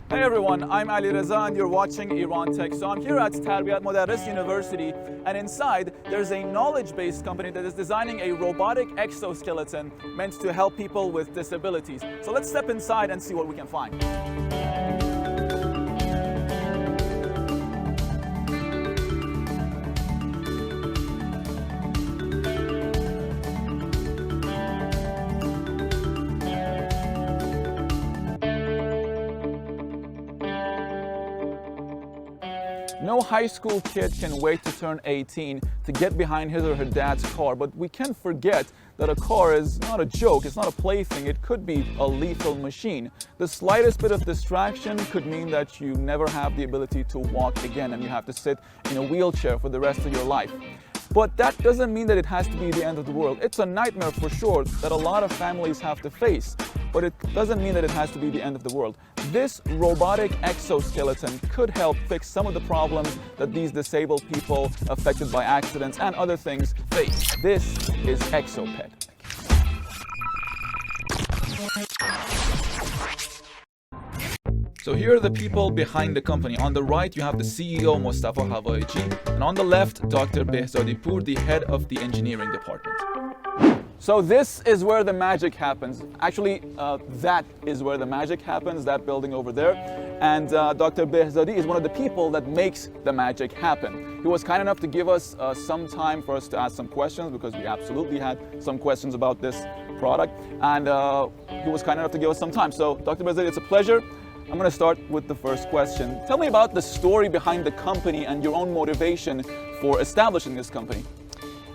Hey everyone, I'm Ali Reza and you're watching Iran Tech. So I'm here at Tarbiyat Modarris University, and inside there's a knowledge-based company that is designing a robotic exoskeleton meant to help people with disabilities. So let's step inside and see what we can find. No high school kid can wait to turn 18 to get behind his or her dad's car, but we can't forget that a car is not a joke, it's not a plaything, it could be a lethal machine. The slightest bit of distraction could mean that you never have the ability to walk again and you have to sit in a wheelchair for the rest of your life. But that doesn't mean that it has to be the end of the world. It's a nightmare for sure that a lot of families have to face, but it doesn't mean that it has to be the end of the world. This robotic exoskeleton could help fix some of the problems that these disabled people affected by accidents and other things face. This is Exoped. So here are the people behind the company. On the right, you have the CEO, Mustafa Hawaiji, and on the left, Dr. Behzadipour, the head of the engineering department. So this is where the magic happens. Actually, that is where the magic happens, that building over there. And Dr. Behzadi is one of the people that makes the magic happen. He was kind enough to give us some time for us to ask some questions, because we absolutely had some questions about this product. And he was kind enough to give us some time. So Dr. Behzadi, it's a pleasure. I'm going to start with the first question. Tell me about the story behind the company and your own motivation for establishing this company.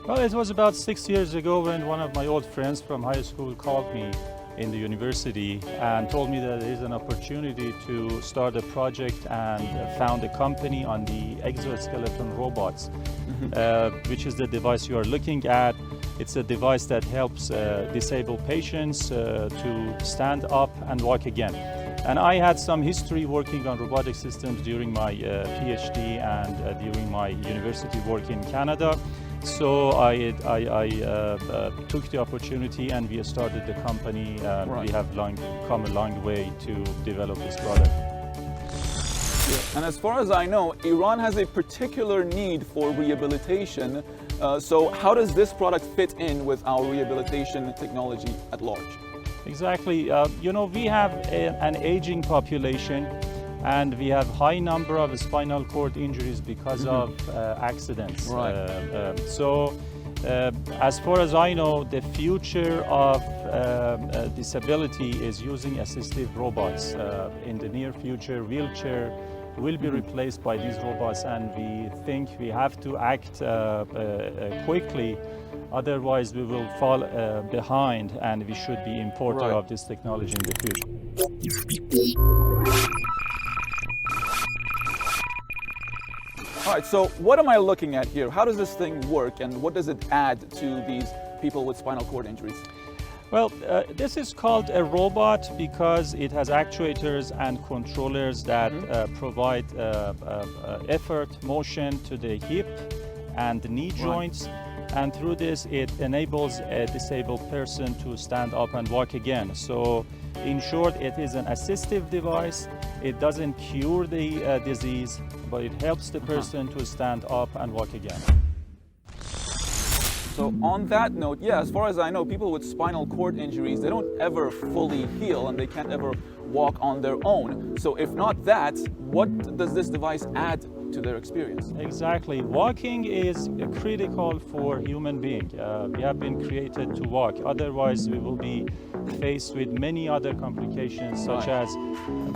Well, it was about 6 years ago when one of my old friends from high school called me in the university and told me that there is an opportunity to start a project and found a company on the exoskeleton robots, which is the device you are looking at. It's a device that helps disabled patients to stand up and walk again. And I had some history working on robotic systems during my PhD and during my university work in Canada. So I took the opportunity and we started the company. Right. We have come a long way to develop this product. And as far as I know, Iran has a particular need for rehabilitation. So how does this product fit in with our rehabilitation technology at large? Exactly. You know, we have an aging population and we have high number of spinal cord injuries because of accidents. Right. As far as I know, the future of disability is using assistive robots. In the near future, wheelchair will be replaced by these robots, and we think we have to act quickly. Otherwise, we will fall behind, and we should be importer of this technology in the future. All right, so what am I looking at here? How does this thing work, and what does it add to these people with spinal cord injuries? Well, this is called a robot because it has actuators and controllers that provide effort, motion to the hip and the knee joints. And through this, it enables a disabled person to stand up and walk again. So in short, it is an assistive device. It doesn't cure the disease, but it helps the person to stand up and walk again. So on that note, yeah, as far as I know, people with spinal cord injuries, they don't ever fully heal and they can't ever walk on their own. So if not that, what does this device add to their experience? Exactly. Walking is critical for human being. We have been created to walk. Otherwise, we will be faced with many other complications such as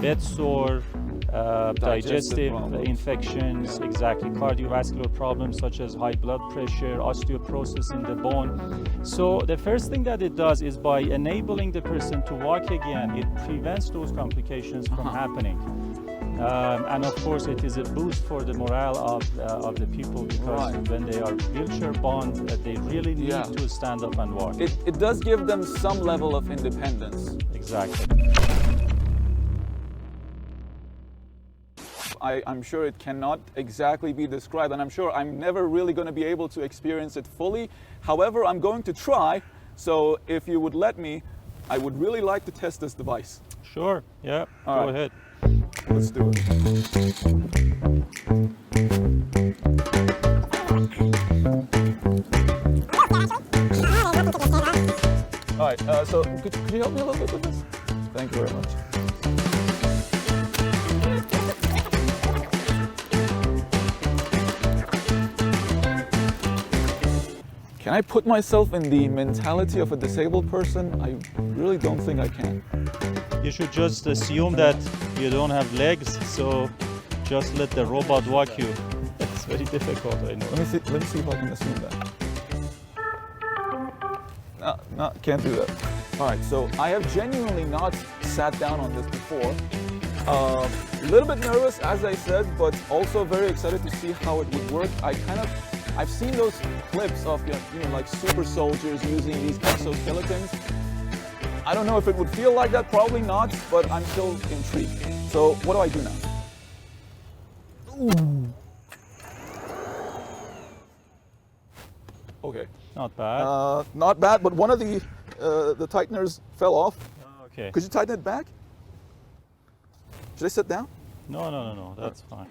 bed sore, digestive infections, exactly, cardiovascular problems such as high blood pressure, osteoporosis in the bone. So the first thing that it does is by enabling the person to walk again, it prevents those complications from happening. And of course, it is a boost for the morale of the people, because when they are wheelchair bound, they really need to stand up and walk. It does give them some level of independence. Exactly. I'm sure it cannot exactly be described, and I'm sure I'm never really going to be able to experience it fully. However, I'm going to try. So if you would let me, I would really like to test this device. Sure, yeah, go ahead. Let's do it. All right, so could you help me a little bit with this? Thank you very much. Can I put myself in the mentality of a disabled person? I really don't think I can. You should just assume that you don't have legs, so just let the robot walk you. It's very difficult, I know. Let me see if I can assume that. No, can't do that. All right, so I have genuinely not sat down on this before. A little bit nervous, as I said, but also very excited to see how it would work. I've seen those clips of like super soldiers using these exoskeletons. I don't know if it would feel like that, probably not, but I'm still intrigued. So what do I do now? Ooh. Okay. Not bad. Not bad, but one of the tighteners fell off. Okay. Could you tighten it back? Should I sit down? No, that's fine.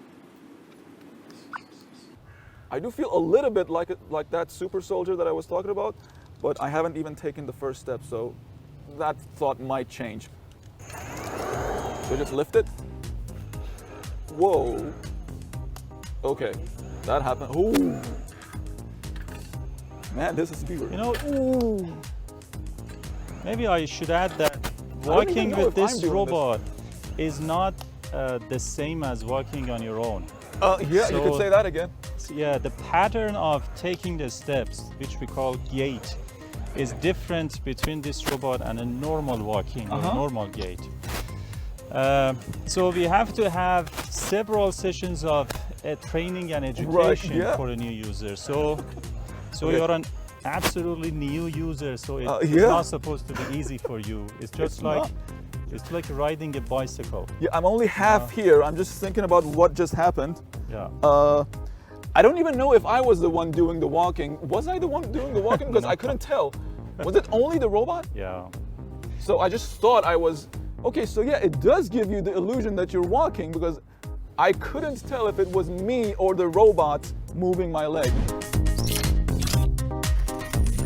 I do feel a little bit like that super soldier that I was talking about, but I haven't even taken the first step, so that thought might change. Should I just lift it? Whoa. Okay, that happened. Ooh. Man, this is weird. You know, ooh. Maybe I should add that walking with this robot is not the same as walking on your own. Yeah, you could say that again. Yeah, the pattern of taking the steps, which we call gait, is different between this robot and a normal walking or normal gait. So we have to have several sessions of training and education for a new user. So you're an absolutely new user, so it's not supposed to be easy for you. It's just it's like riding a bicycle. Yeah, I'm only half here. I'm just thinking about what just happened. Yeah. I don't even know if I was the one doing the walking. Was I the one doing the walking? Because I couldn't tell. Was it only the robot? Yeah. So I just thought I was, okay, so yeah, it does give you the illusion that you're walking because I couldn't tell if it was me or the robot moving my leg.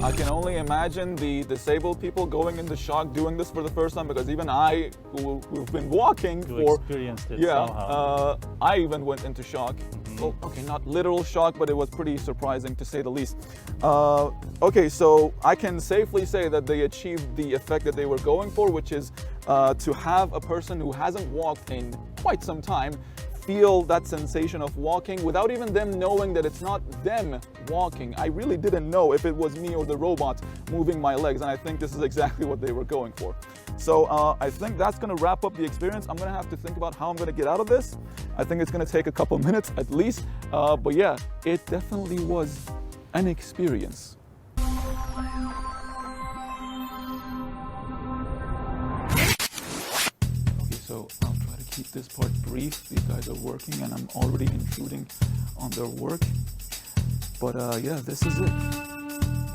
I can only imagine the disabled people going into shock doing this for the first time, because even I, who've been walking experienced it somehow. I even went into shock. Well, okay, not literal shock, but it was pretty surprising to say the least. Okay, so I can safely say that they achieved the effect that they were going for, which is to have a person who hasn't walked in quite some time feel that sensation of walking without even them knowing that it's not them walking. I really didn't know if it was me or the robot moving my legs, and I think this is exactly what they were going for. So I think that's gonna wrap up the experience. I'm gonna have to think about how I'm gonna get out of this. I think it's gonna take a couple minutes at least, but yeah, it definitely was an experience. So I'll try to keep this part brief. These guys are working and I'm already intruding on their work. But yeah, this is it.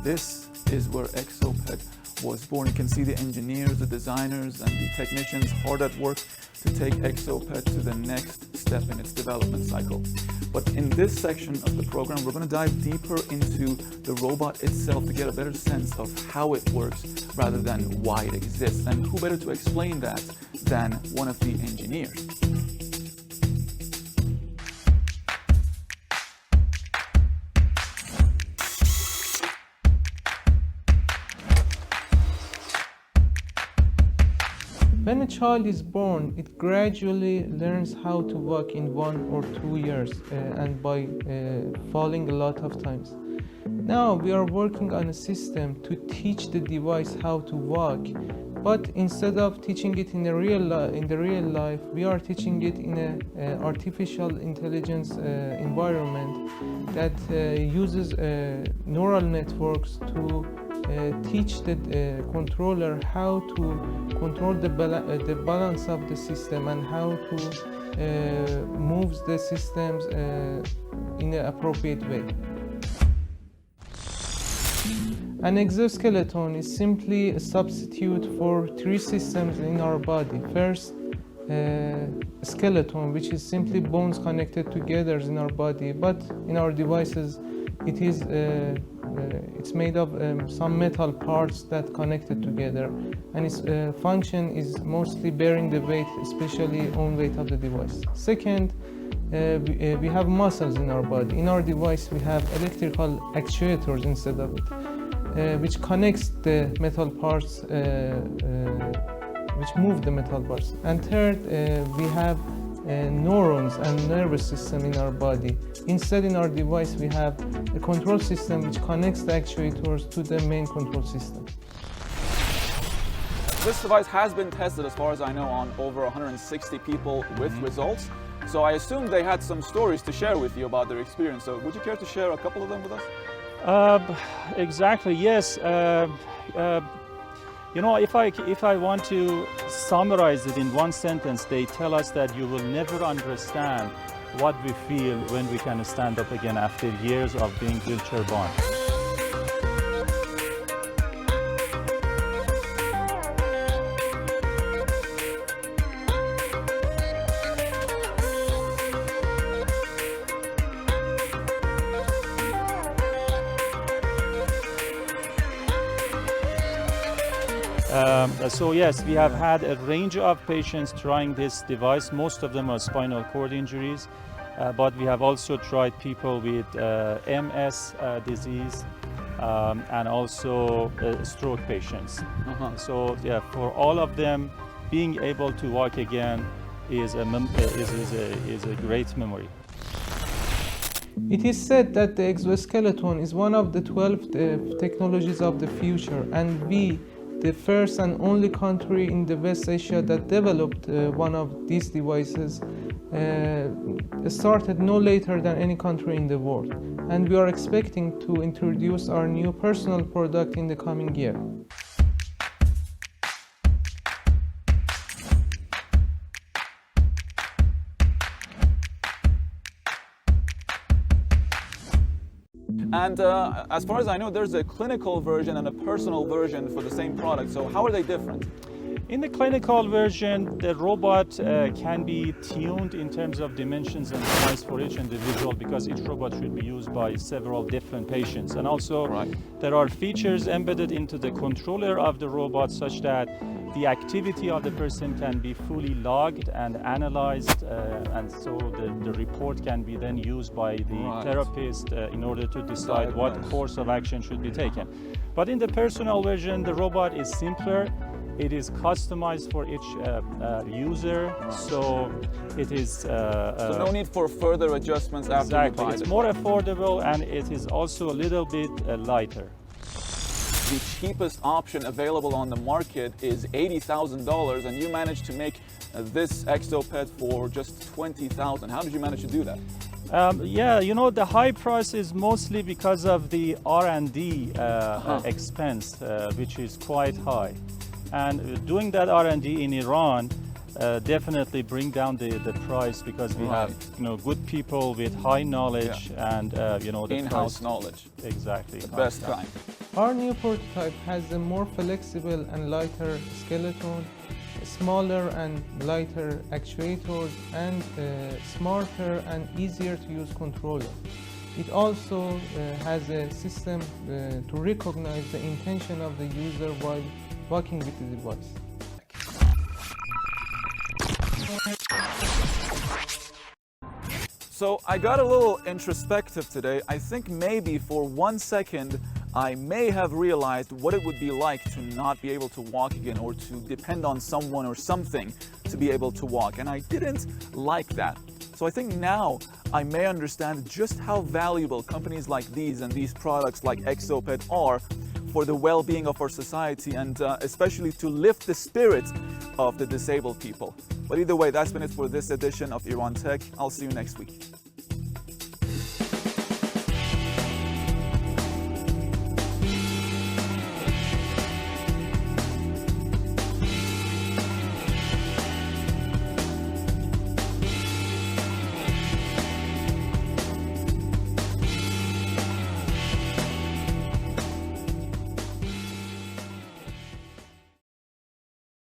This is where Exopet was born. You can see the engineers, the designers, and the technicians hard at work to take Exopet to the next step in its development cycle. But in this section of the program, we're going to dive deeper into the robot itself to get a better sense of how it works rather than why it exists. And who better to explain that than one of the engineers? When a child is born, it gradually learns how to walk in 1 or 2 years and by falling a lot of times. Now we are working on a system to teach the device how to walk, but instead of teaching it in the real life, we are teaching it in an artificial intelligence environment that uses neural networks to teach the controller how to control the balance of the system and how to move the systems in an appropriate way. An exoskeleton is simply a substitute for 3 systems in our body. First, skeleton, which is simply bones connected together in our body, but in our devices it is it's made of some metal parts that connected together, and its function is mostly bearing the weight, especially own weight of the device. Second, we have muscles in our body. In our device we have electrical actuators instead of it, which connects the metal parts, which move the metal parts. And third, we have neurons and nervous system in our body. Instead, in our device we have a control system which connects the actuators to the main control system. This device has been tested, as far as I know, on over 160 people with results. So I assume they had some stories to share with you about their experience. So would you care to share a couple of them with us? Exactly, yes. You know, if I want to summarize it in one sentence, they tell us that you will never understand what we feel when we can stand up again after years of being wheelchair bound. So yes, we have had a range of patients trying this device. Most of them are spinal cord injuries, but we have also tried people with MS disease and also stroke patients. So yeah, for all of them, being able to walk again is a great memory. It is said that the exoskeleton is one of the 12 technologies of the future, and we, the first and only country in the West Asia that developed one of these devices, started no later than any country in the world. And we are expecting to introduce our new personal product in the coming year. And as far as I know, there's a clinical version and a personal version for the same product. So how are they different? In the clinical version, the robot can be tuned in terms of dimensions and size for each individual, because each robot should be used by several different patients. And also, there are features embedded into the controller of the robot such that the activity of the person can be fully logged and analyzed, and so the report can be then used by the therapist in order to decide what course of action should be taken. But in the personal version, the robot is simpler. It is customized for each user, so it is... so no need for further adjustments after you buy it. It's more affordable, and it is also a little bit lighter. The cheapest option available on the market is $80,000, and you managed to make this Exopet for just $20,000. How did you manage to do that? Yeah, you know, the high price is mostly because of the R&D expense, which is quite high. And doing that R&D in Iran definitely bring down the price, because we have, you know, good people with high knowledge and you know, the in-house knowledge. Exactly. The best kind. Our new prototype has a more flexible and lighter skeleton, smaller and lighter actuators, and smarter and easier to use controller. It also has a system to recognize the intention of the user while walking with the device. So I got a little introspective today. I think maybe for 1 second I may have realized what it would be like to not be able to walk again, or to depend on someone or something to be able to walk, and I didn't like that. So I think now I may understand just how valuable companies like these and these products like Exopet are for the well-being of our society, and especially to lift the spirit of the disabled people. But either way, that's been it for this edition of Iran Tech. I'll see you next week.